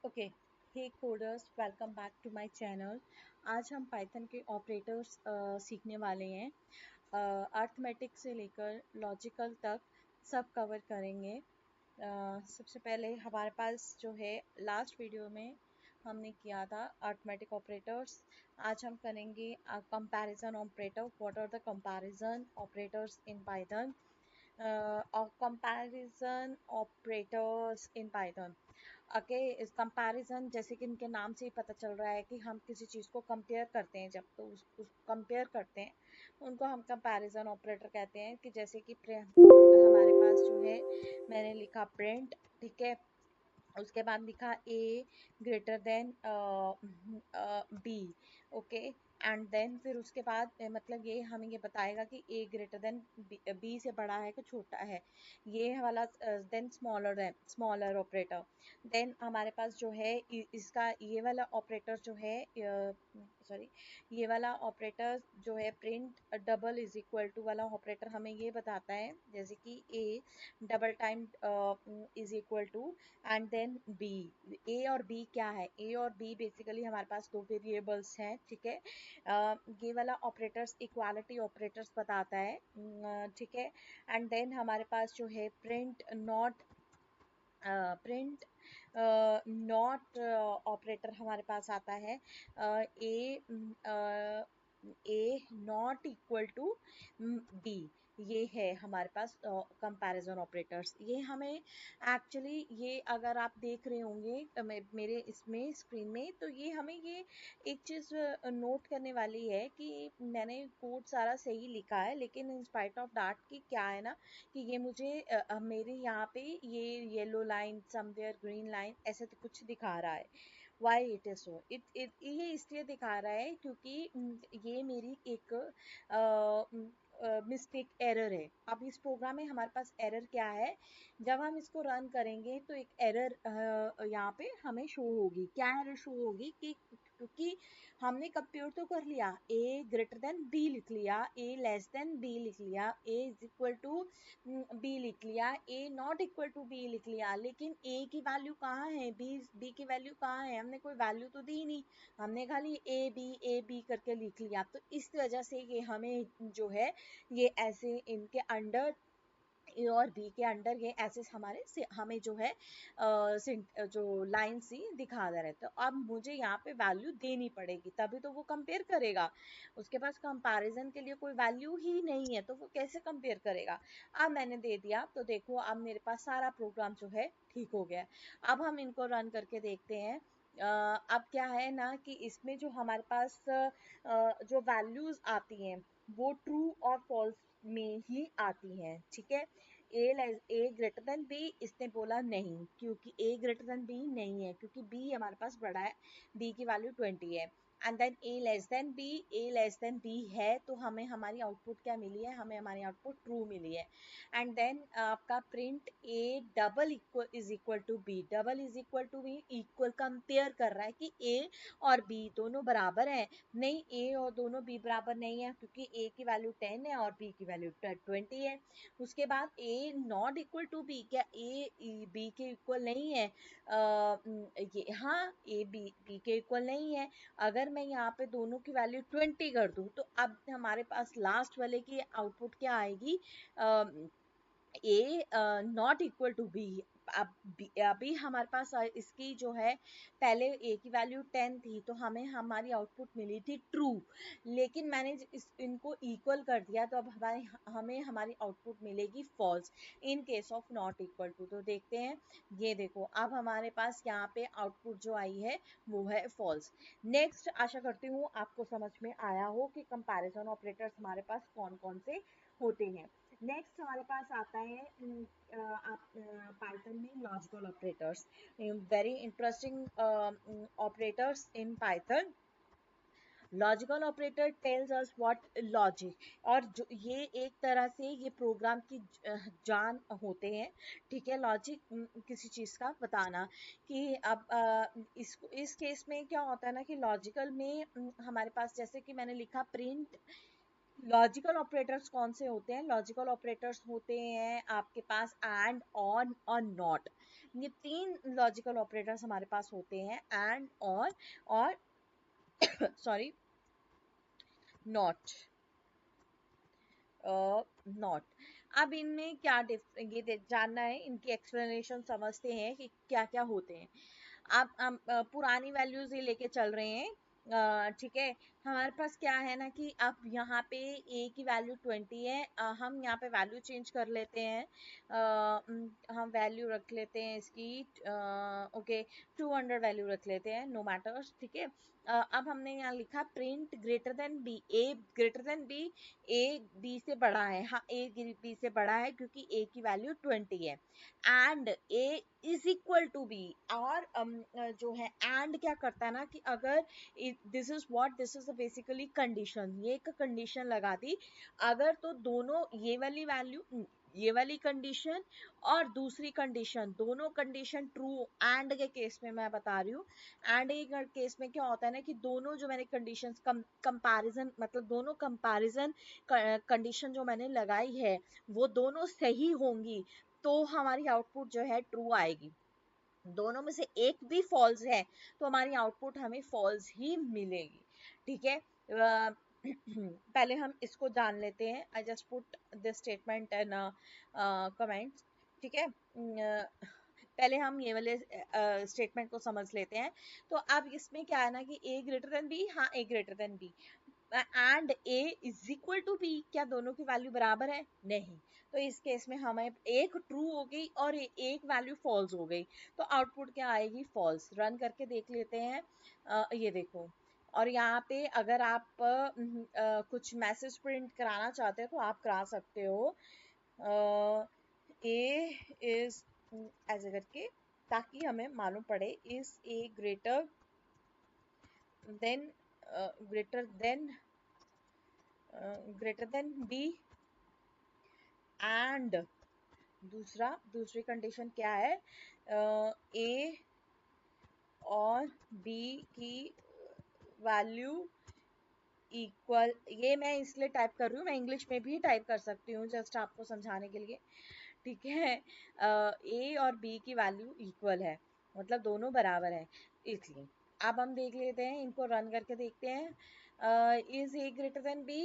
Okay, hey coders, welcome back to my channel. आज हम Python के ऑपरेटर्स सीखने वाले हैं। अर्थमेटिक से लेकर लॉजिकल तक सब कवर करेंगे। सबसे पहले हमारे पास जो है लास्ट वीडियो में हमने किया था अर्थमेटिक ऑपरेटर्स। आज हम करेंगे comparison operator. What are the comparison operators in Python और comparison operators in Python. Okay, इस कंपैरिजन जैसे कि इनके नाम से ही पता चल रहा है कि हम किसी चीज़ को कंपेयर करते हैं। जब तो उस कंपेयर करते हैं उनको हम कंपैरिजन ऑपरेटर कहते हैं। कि जैसे कि हमारे पास जो है मैंने लिखा प्रिंट, ठीक है। उसके बाद लिखा A greater than B, okay. And then फिर उसके बाद मतलब ये हमें ये बताएगा कि ए ग्रेटर देन बी से बड़ा है कि छोटा है, ये वाला। Then smaller operator. देन हमारे पास जो है इसका ये वाला ऑपरेटर जो है, सॉरी, ये वाला ऑपरेटर जो है print double is equal to वाला ऑपरेटर हमें ये बताता है जैसे कि A double time is equal to and then B. A और बी क्या है? ए और बी बेसिकली हमारे पास दो वेरिएबल्स हैं, ठीक है। ये वाला ऑपरेटर्स इक्वालिटी ऑपरेटर्स बताता है, ठीक है। एंड देन हमारे पास जो है प्रिंट नॉट ऑपरेटर हमारे पास आता है। ए नॉट इक्वल टू बी, ये है हमारे पास कंपैरिजन ऑपरेटर्स। ये हमें एक्चुअली, ये अगर आप देख रहे होंगे मेरे इसमें स्क्रीन में, तो ये हमें ये एक चीज़ नोट करने वाली है कि मैंने कोड सारा सही लिखा है, लेकिन इन स्पाइट ऑफ दैट कि क्या है ना कि ये मुझे मेरे यहाँ पे ये yellow line somewhere green line ऐसे तो कुछ दिखा रहा है। वाई इट इज सो, ये इसलिए दिखा रहा है क्योंकि ये मेरी एक मिस्टेक एरर है। अब इस प्रोग्राम में हमारे पास एरर क्या है? जब हम इसको रन करेंगे तो एक एरर यहाँ पे हमें शो होगी। क्या एरर शो होगी? कि क्योंकि हमने कंप्यूट तो कर लिया, ए ग्रेटर देन बी लिख लिया, ए लेस देन बी लिख लिया, ए इज इक्वल टू बी लिख लिया, ए नॉट इक्वल टू बी लिख लिया, लेकिन ए की वैल्यू कहाँ है? बी की वैल्यू कहाँ है? हमने कोई वैल्यू तो दी नहीं, हमने खाली ए बी करके लिख लिया। तो इस वजह से ये हमें जो है ये ऐसे इनके अंडर, ए और बी के अंडर ये ऐसे हमारे से हमें जो है जो लाइन सी दिखा दे रहे। तो अब मुझे यहाँ पे वैल्यू देनी पड़ेगी तभी तो वो कंपेयर करेगा। उसके पास कंपैरिजन के लिए कोई वैल्यू ही नहीं है तो वो कैसे कंपेयर करेगा? अब मैंने दे दिया तो देखो अब मेरे पास सारा प्रोग्राम जो है ठीक हो गया। अब हम इनको रन करके देखते हैं। अब क्या है ना कि इसमें जो हमारे पास जो वैल्यूज आती हैं वो ट्रू और फॉल्स में ही आती हैं, ठीक है। ए ग्रेटर देन बी, इसने बोला नहीं क्योंकि ए ग्रेटर देन बी नहीं है, क्योंकि बी हमारे पास बड़ा है, बी की वैल्यू 20 है। And then a less than B, a less than b है तो हमें हमारी आउटपुट क्या मिली है? हमें हमारी आउटपुट ट्रू मिली है। एंड देन आपका print a double equal is equal to b, double is equal to b equal compare कर रहा है कि ए और बी दोनों बराबर हैं। नहीं, ए और दोनों बी बराबर नहीं है क्योंकि ए की वैल्यू 10 है और बी की वैल्यू 20 है। उसके बाद ए नॉट इक्वल टू बी, क्या ए बी के इक्वल नहीं है? ये हाँ, ए बी के इक्वल नहीं है। अगर मैं यहाँ पे दोनों की वैल्यू 20 कर दूं तो अब हमारे पास लास्ट वाले की आउटपुट क्या आएगी? ए नॉट इक्वल टू बी। अब अभी हमारे पास इसकी जो है पहले ए की वैल्यू 10 थी तो हमें हमारी आउटपुट मिली थी ट्रू, लेकिन मैंने इनको इक्वल कर दिया तो अब हमें हमारी आउटपुट मिलेगी false in case of not equal to. तो देखते हैं, ये देखो अब हमारे पास यहाँ पे आउटपुट जो आई है वो है फॉल्स। नेक्स्ट, आशा करती हूँ आपको समझ में आया हो कि कंपैरिजन ऑपरेटर्स हमारे पास कौन कौन से होते हैं। नेक्स्ट हमारे पास आता है पाइथन में logical operators, very interesting operators in Python. Logical operator tells us what logic, और जो ये एक तरह से ये प्रोग्राम की जान होते हैं, ठीक है। लॉजिक किसी चीज़ का बताना कि अब इस केस में क्या होता है ना कि लॉजिकल में हमारे पास जैसे कि मैंने लिखा प्रिंट। लॉजिकल ऑपरेटर्स कौन से होते हैं? लॉजिकल ऑपरेटर्स होते हैं आपके पास एंड, ऑन और नॉट। ये 3 लॉजिकल ऑपरेटर्स हमारे पास होते हैं, एंड, और सॉरी, नॉट, नॉट। अब इनमें क्या जानना है, इनकी एक्सप्लेनेशन समझते हैं कि क्या क्या होते हैं। आप हम पुरानी वैल्यूज ही लेके चल रहे हैं, ठीक है। हमारे पास क्या है ना कि अब यहाँ पे ए की वैल्यू 20 है, हम यहाँ पे वैल्यू चेंज कर लेते हैं, हम वैल्यू रख लेते हैं इसकी, ओके, 200 वैल्यू रख लेते हैं, नो मैटर्स, ठीक है। अब हमने यहाँ लिखा print greater than B, a greater than B, a b से बड़ा है, हाँ ए बी से बड़ा है क्योंकि ए की वैल्यू 20 है, and A is equal to b. और जो है एंड क्या करता है ना कि अगर दिस इज बेसिकली कंडीशन, ये एक कंडीशन लगा दी, अगर तो दोनों ये वाली वैल्यू, ये वाली कंडीशन और दूसरी कंडीशन, दोनों कंडीशन ट्रू, एंड के केस में मैं बता रही हूँ, एंड के केस में क्या होता है ना कि दोनों जो मैंने कंडीशंस कंपैरिजन, मतलब दोनों कंपैरिजन कंडीशन जो मैंने लगाई है वो दोनों सही होंगी तो हमारी आउटपुट जो है ट्रू आएगी। दोनों में से एक भी फॉल्स है तो हमारी आउटपुट हमें फॉल्स ही मिलेगी, ठीक है। पहले हम इसको जान लेते हैं, I just put this statement in comments, ठीक है। पहले हम ये वाले स्टेटमेंट को समझ लेते हैं। तो अब इसमें क्या है ना कि ए ग्रेटर देन बी, हाँ A greater than B, and A is equal to B, क्या दोनों की वैल्यू बराबर है? नहीं। तो इस केस में हमें एक ट्रू हो गई और एक वैल्यू फॉल्स हो गई, तो आउटपुट क्या आएगी? फॉल्स। रन करके देख लेते हैं, ये देखो। और यहाँ पे अगर आप कुछ मैसेज प्रिंट कराना चाहते हो तो आप करा सकते हो, ए इज ऐसे करके, ताकि हमें मालूम पड़े is a then greater than greater than B, and दूसरी कंडीशन क्या है, ए और बी की वैल्यू इक्वल। ये मैं इसलिए टाइप कर रही हूँ, मैं इंग्लिश में भी टाइप कर सकती हूँ जस्ट आपको समझाने के लिए, ठीक है। ए और बी की वैल्यू इक्वल है, मतलब दोनों बराबर है, इसलिए। अब हम देख लेते हैं, इनको रन करके देखते हैं, is a greater than B,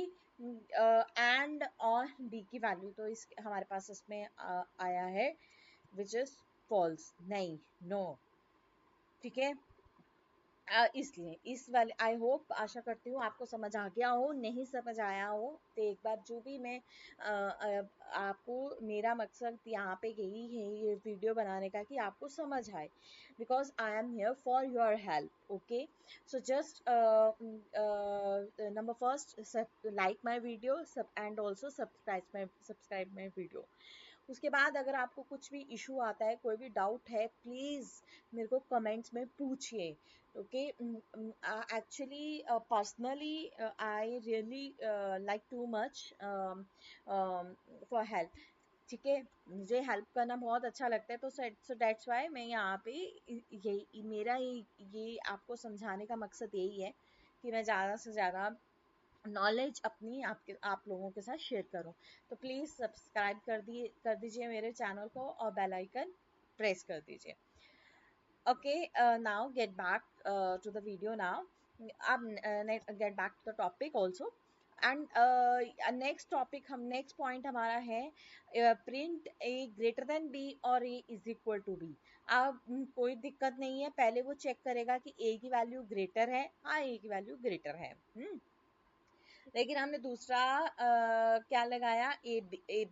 and और बी की वैल्यू तो इस हमारे पास इसमें आया है विच इज फॉल्स, नहीं, नो, ठीक है। इसलिए इस वाले, आई होप, आशा करती हूँ आपको समझ आ गया हो, नहीं समझ आया हो तो एक बार जो भी मैं आपको, मेरा मकसद यहाँ पे यही है ये वीडियो बनाने का कि आपको समझ आए, because I am here for your help, okay. So just number first, like my video सब, and also subscribe my video. उसके बाद अगर आपको कुछ भी इशू आता है, कोई भी डाउट है, प्लीज़ मेरे को कमेंट्स में पूछिए, okay. Actually personally I really like too much for help, ठीक है। मुझे हेल्प करना बहुत अच्छा लगता है, तो सो दैट्स वाई मैं यहाँ पे, यही मेरा ये आपको समझाने का मकसद यही है कि मैं ज़्यादा से ज़्यादा नॉलेज अपनी आप लोगों के साथ शेयर करूं। तो प्लीज़ सब्सक्राइब कर दीजिए मेरे चैनल को और बेल आइकन प्रेस कर दीजिए, okay. Now get back to the video now. अब get back to the topic also, and next topic, हम नेक्स्ट पॉइंट हमारा है print A greater than B और A is equal to B. अब कोई दिक्कत नहीं है, पहले वो चेक करेगा कि ए की वैल्यू ग्रेटर है, हाँ ए की वैल्यू ग्रेटर है, लेकिन हमने दूसरा क्या लगाया, ए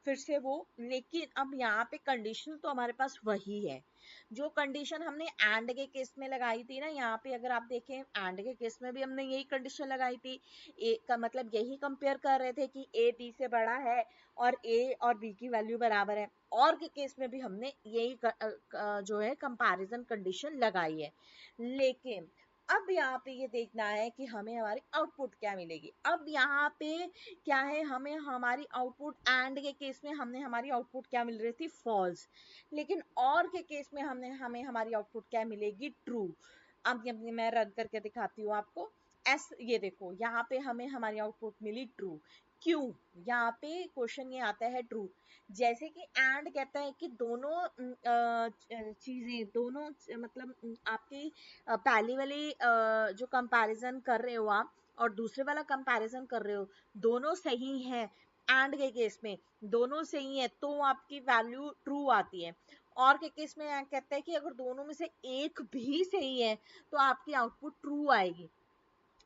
फिर से वो, लेकिन अब यहाँ पे कंडीशन तो हमारे पास वही है जो कंडीशन हमने एंड के केस में लगाई थी ना। यहाँ पे अगर आप देखें, एंड के केस में भी हमने यही कंडीशन लगाई थी, ए का मतलब यही कंपेयर कर रहे थे कि ए बी से बड़ा है और ए और बी की वैल्यू बराबर है, और के केस में भी हमने यही जो है कंपैरिजन कंडीशन लगाई है। लेकिन अब यहाँ पे ये देखना है कि हमें हमारी आउटपुट क्या मिलेगी। अब यहाँ पे क्या है, हमें हमारी आउटपुट, एंड के केस में हमने हमारी आउटपुट क्या मिल रही थी? फॉल्स। लेकिन और के केस में हमें हमारी आउटपुट क्या मिलेगी? ट्रू। अब ये मैं रन करके दिखाती हूँ आपको। ये देखो, यहाँ पे हमें हमारी आउटपुट मिली ट्रू। क्यों, यहाँ पे क्वेश्चन ये आता है ट्रू। जैसे कि एंड कहता है कि दोनों चीजें, दोनों मतलब आपकी पहली वाली जो कंपैरिजन कर रहे हो आप और दूसरे वाला कंपैरिजन कर रहे हो, दोनों सही है। एंड के केस में दोनों सही है तो आपकी वैल्यू ट्रू आती है। और के केस में कहता है कि अगर दोनों में से एक भी सही है तो आपकी आउटपुट ट्रू आएगी।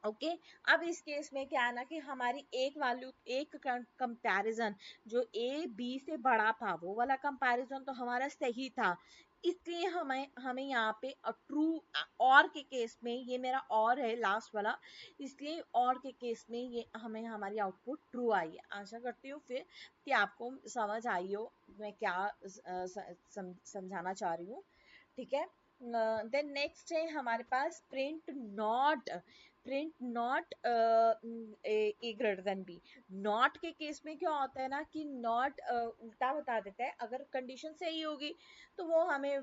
ओके अब इस केस में क्या है ना कि हमारी एक वैल्यू, एक कंपैरिजन जो ए बी से बड़ा था वो वाला कंपैरिजन तो हमारा सही था, इसलिए हमें हमें यहाँ पे ट्रू। और के केस में ये मेरा और है लास्ट वाला, इसलिए और के केस में ये हमें हमारी आउटपुट ट्रू आई है। आशा करती हूँ फिर कि आपको समझ आई हो मैं क्या समझाना चाह रही हूँ। ठीक है, देन नेक्स्ट है हमारे पास print not. Print not A greater than B. Not के केस में क्या होता है ना कि नॉट उल्टा बता देता है, अगर कंडीशन सही होगी तो वो हमें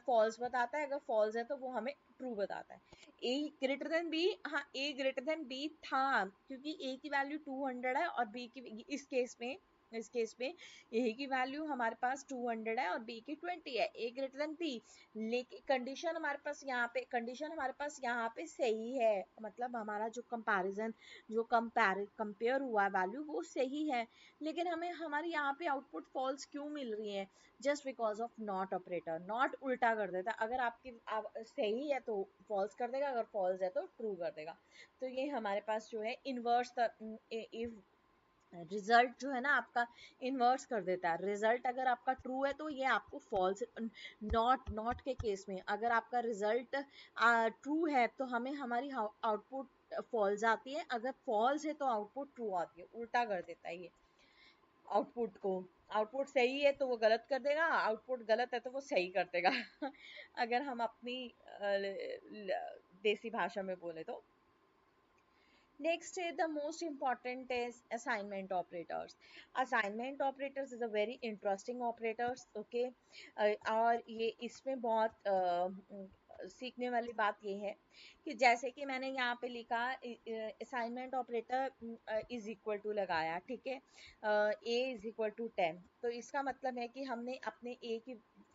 फॉल्स बताता है, अगर फॉल्स है तो वो हमें ट्रू बताता है। ए ग्रेटर देन बी, हाँ ए ग्रेटर देन बी था क्योंकि ए की वैल्यू 200 है और बी की इस केस में ए की वैल्यू हमारे पास 200 है और बी की 20 है, ए ग्रेटर देन बी। लेकिन कंडीशन हमारे पास यहाँ पे सही है, मतलब हमारा जो कंपैरिजन, जो कंपेयर हुआ वैल्यू वो सही है, लेकिन हमें हमारी यहाँ पे आउटपुट फॉल्स क्यों मिल रही है? Just because of not operator. Not उल्टा कर देता है, अगर सही है तो फॉल्स कर देगा, अगर फॉल्स है तो ट्रू कर देगा। तो ये हमारे पास जो है इनवर्स रिजल्ट जो है ना आपका इन्वर्स कर देता है। रिजल्ट अगर आपका ट्रू है तो ये आपको फॉल्स। नॉट के केस में अगर आपका रिजल्ट ट्रू है तो हमें हमारी आउटपुट फॉल्स आती है, अगर फॉल्स है तो आउटपुट ट्रू आती है। उल्टा कर देता है ये आउटपुट को। आउटपुट सही है तो वो गलत कर देगा, आउटपुट गलत है तो वो सही कर देगा अगर हम अपनी देसी भाषा में बोले तो। Next, the most important is assignment operators. Assignment operators is a very interesting operators, okay? और ये इसमें बहुत सीखने वाली बात ये है कि जैसे कि मैंने यहाँ पे लिखा assignment operator is equal to लगाया, ठीक है, ए इज इक्वल टू 10। तो इसका मतलब है कि हमने अपने ए की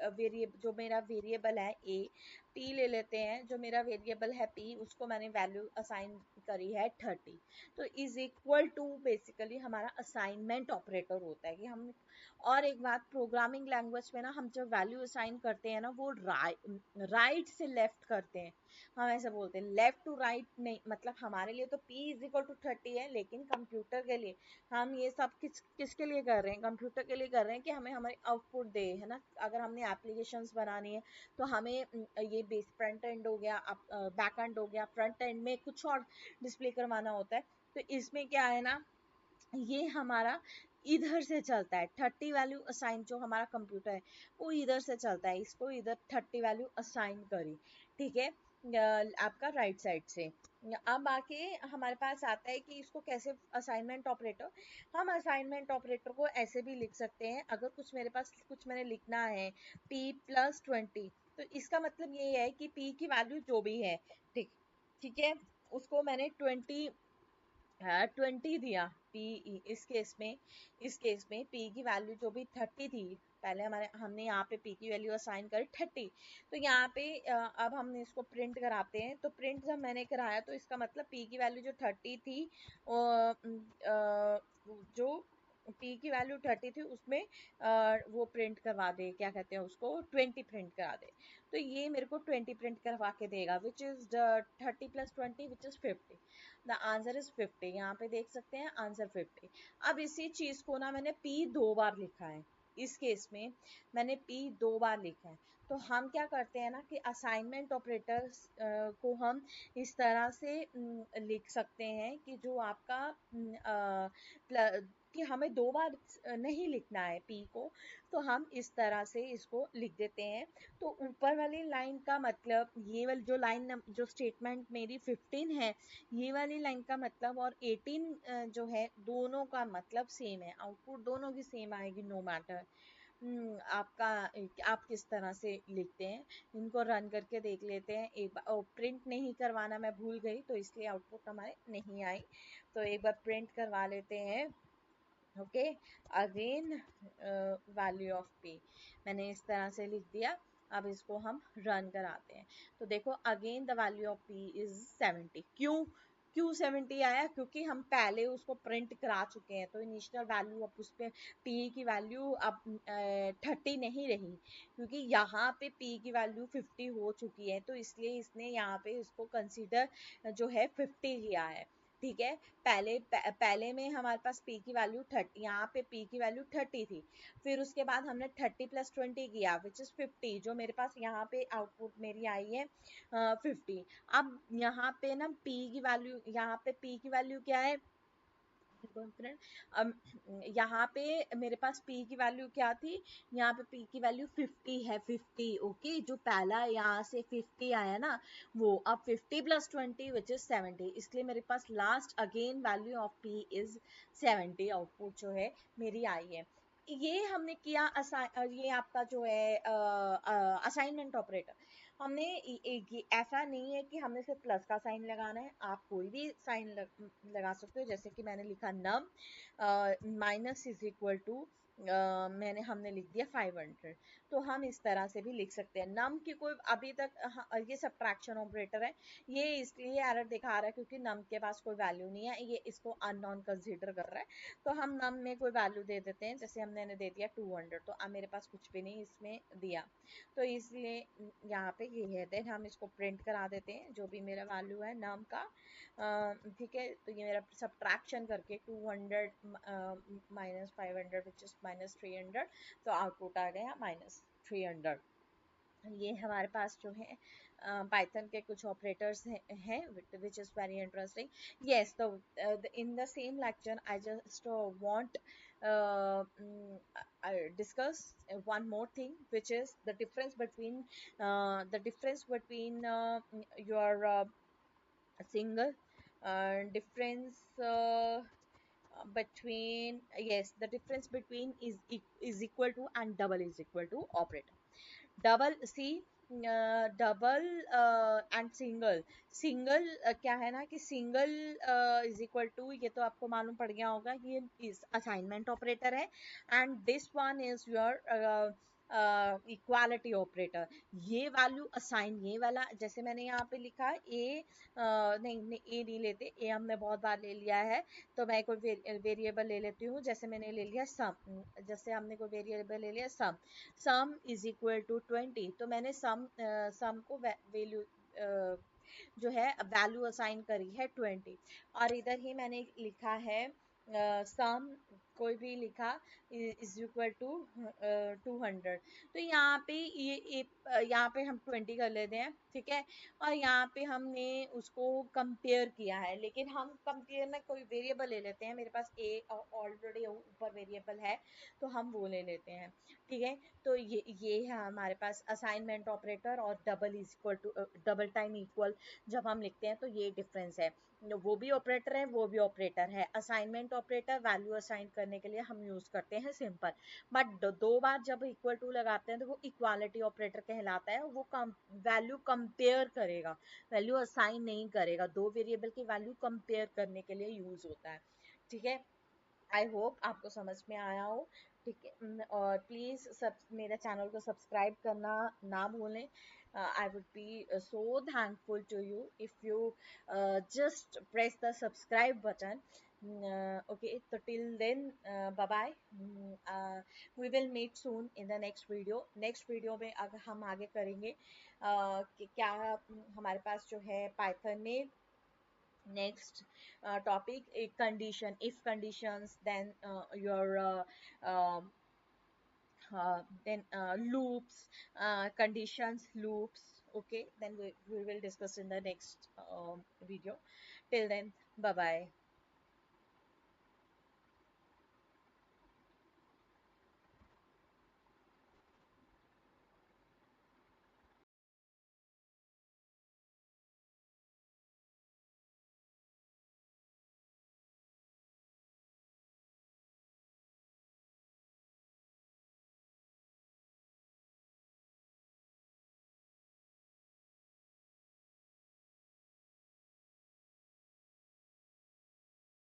वेरिएबल, जो मेरा वेरिएबल है ए, पी ले लेते हैं, जो मेरा वेरिएबल है पी उसको मैंने वैल्यू असाइन करी है 30। तो इज इक्वल टू बेसिकली हमारा असाइनमेंट ऑपरेटर होता है कि हम। और एक बात, प्रोग्रामिंग लैंग्वेज में ना हम जब वैल्यू असाइन करते हैं ना वो राइट से लेफ्ट करते हैं। हम ऐसे बोलते हैं लेफ्ट टू राइट नहीं, मतलब हमारे लिए तो p इज इक्वल टू 30 है, लेकिन कंप्यूटर के लिए हम ये सब किसके लिए कर रहे हैं? कंप्यूटर के लिए कर रहे हैं कि हमें हमारी आउटपुट दे, है ना। अगर हमने एप्लीकेशंस बनानी है तो हमें ये बेस फ्रंट एंड हो गया, बैक एंड हो गया, फ्रंट एंड में कुछ और डिस्प्ले करवाना होता है। तो इसमें क्या है ना, ये हमारा इधर से चलता है। 30 वैल्यू असाइन जो हमारा कंप्यूटर है वो इधर से चलता है, इसको इधर 30 वैल्यू असाइन करी, ठीक है, आपका राइट साइड से। अब आके हमारे पास आता है कि इसको कैसे असाइनमेंट ऑपरेटर। हम असाइनमेंट ऑपरेटर को ऐसे भी लिख सकते हैं, अगर कुछ मेरे पास कुछ मैंने लिखना है p+20, तो इसका मतलब ये है कि p की वैल्यू जो भी है, ठीक ठीक है, उसको मैंने 20 दिया p। इस केस में p की वैल्यू जो भी 30 थी, पहले हमने यहाँ पे p की वैल्यू असाइन करी 30। तो यहाँ पे अब हमने इसको प्रिंट कराते हैं, तो प्रिंट जब मैंने कराया तो इसका मतलब p की वैल्यू जो 30 थी, जो p की वैल्यू 30 थी उसमें वो प्रिंट करवा दे, क्या कहते हैं उसको, 20 प्रिंट करा दे। तो ये मेरे को 20 प्रिंट करवा के देगा, which is 30+20 which is 50। The answer is 50। यहाँ पे देख सकते हैं आंसर 50। अब इसी चीज को ना मैंने p 2 बार लिखा है, इस केस में मैंने p 2 बार लिखा है। तो हम क्या करते हैं ना कि असाइनमेंट ऑपरेटर्स को हम इस तरह से लिख सकते हैं कि जो आपका कि हमें 2 बार नहीं लिखना है p को, तो हम इस तरह से इसको लिख देते हैं। तो ऊपर वाली लाइन का मतलब, ये वाली जो लाइन, जो स्टेटमेंट मेरी 15 है, ये वाली लाइन का मतलब और 18 जो है, दोनों का मतलब सेम है, आउटपुट दोनों की सेम आएगी नो मैटर आपका आप किस तरह से लिखते हैं। इनको रन करके देख लेते हैं एक बार। प्रिंट नहीं करवाना मैं भूल गई तो इसलिए आउटपुट हमारे नहीं आई, तो एक बार प्रिंट करवा लेते हैं। Okay, again value of P मैंने इस तरह से लिख दिया। अब इसको हम रन कराते हैं तो देखो again the value of P is 70। क्यों 70 आया? क्योंकि हम पहले उसको प्रिंट करा चुके हैं, तो इनिशियल वैल्यू अब उस पे पी की वैल्यू अब 30 नहीं रही, क्योंकि यहाँ पे पी की वैल्यू 50 हो चुकी है, तो इसलिए इसने यहाँ पे इसको कंसीडर जो है 50 किया है। ठीक है, पहले में हमारे पास p की वैल्यू 30, यहाँ पे p की वैल्यू 30 थी, फिर उसके बाद हमने 30 प्लस 20 किया विच इज 50, जो मेरे पास यहाँ पे आउटपुट मेरी आई है 50। अब यहाँ पे ना p की वैल्यू, यहाँ पे p की वैल्यू क्या है फ्रेंड? अब यहाँ पे मेरे पास p की वैल्यू क्या थी? यहाँ पे p की वैल्यू 50 है, 50। ओके, जो पहला यहाँ से 50 आया ना वो, अब 50 प्लस 20 विच इज 70, इसलिए मेरे पास last again value of p is 70 output जो है मेरी आई है। ये हमने किया ये आपका जो है असाइनमेंट ऑपरेटर। हमने ऐसा नहीं है कि हमने सिर्फ प्लस का साइन लगाना है, आप कोई भी साइन लगा सकते हो, जैसे कि मैंने लिखा नम माइनस इज इक्वल टू हमने लिख दिया 500, तो हम इस तरह से भी लिख सकते हैं। नम की कोई अभी तक ये सब्ट्रैक्शन ऑपरेटर है, ये इसलिए एरर दिखा रहा है क्योंकि नम के पास कोई वैल्यू नहीं है, ये इसको अननोन कंसीडर कर रहा है, तो हम नम में कोई वैल्यू दे देते हैं, जैसे हमने दे दिया 200, तो अब मेरे पास कुछ भी नहीं इसमें दिया, तो इसलिए यहाँ पे ये है। देन हम इसको प्रिंट करा देते हैं जो भी मेरा वैल्यू है नाम का। ठीक है, तो ये मेरा सब्ट्रैक्शन करके 200 माइनस 500 विच इज माइनस 300, तो आउटपुट आ गया माइनस 300। ये हमारे पास जो है पाइथन के कुछ ऑपरेटर्स हैं which is very interesting. Yes, तो in the same lecture I just want discuss one more thing, which is the difference between your single difference between, yes, the difference between is equal to and double is equal to operator। Double see double and single. Single क्या है ना कि single is equal to, ये तो आपको मालूम पड़ गया होगा, ये इस असाइनमेंट ऑपरेटर है, and this one is your equality operator. ये वैल्यू असाइन, ये वाला जैसे मैंने यहाँ पे लिखा है ए, नहीं ए नहीं लेते, ए हमने बहुत बार ले लिया है, तो मैं कोई वेरिएबल ले लेती हूँ, जैसे मैंने ले लिया सम, जैसे हमने कोई वेरिएबल ले लिया सम, सम इज इक्वल टू 20, तो मैंने सम को वैल्यू जो है वैल्यू असाइन करी है 20, और इधर ही मैंने लिखा है सम कोई भी लिखा इज इक्वल टू 200, तो यहाँ पे यहाँ पे हम 20 कर लेते हैं, ठीक है, और यहाँ पे हमने उसको कंपेयर किया है, लेकिन हम कंपेयर में कोई वेरिएबल ले लेते हैं, मेरे पास ए ऑलरेडी ऊपर वेरिएबल है, तो हम वो ले लेते हैं, ठीक है। तो ये है हमारे पास असाइनमेंट ऑपरेटर और double is equal to double time equal जब हम लिखते हैं, तो ये डिफरेंस है। वो भी ऑपरेटर है, वो भी ऑपरेटर है। असाइनमेंट ऑपरेटर वैल्यू असाइन करने के लिए हम यूज करते हैं सिंपल, बट दो बार जब इक्वल टू लगाते हैं तो वो इक्वालिटी ऑपरेटर कहलाता है, वो वैल्यू कंपेयर करेगा, वैल्यू असाइन नहीं करेगा, दो वेरिएबल की वैल्यू कंपेयर करने के लिए यूज होता है, ठीक है। आई होप आपको समझ में आया हो, ठीक है। और प्लीज़ सब मेरे चैनल को सब्सक्राइब करना ना भूलें। I would be so thankful to you if you just press the subscribe button। Okay, so till then, bye bye। We will meet soon in the next video। next video में अगर हम आगे करेंगे कि क्या हमारे पास जो है पाइथन में next topic, a condition, if conditions, then your then loops, conditions, loops, okay, then we will discuss in the next video. Till then, bye bye।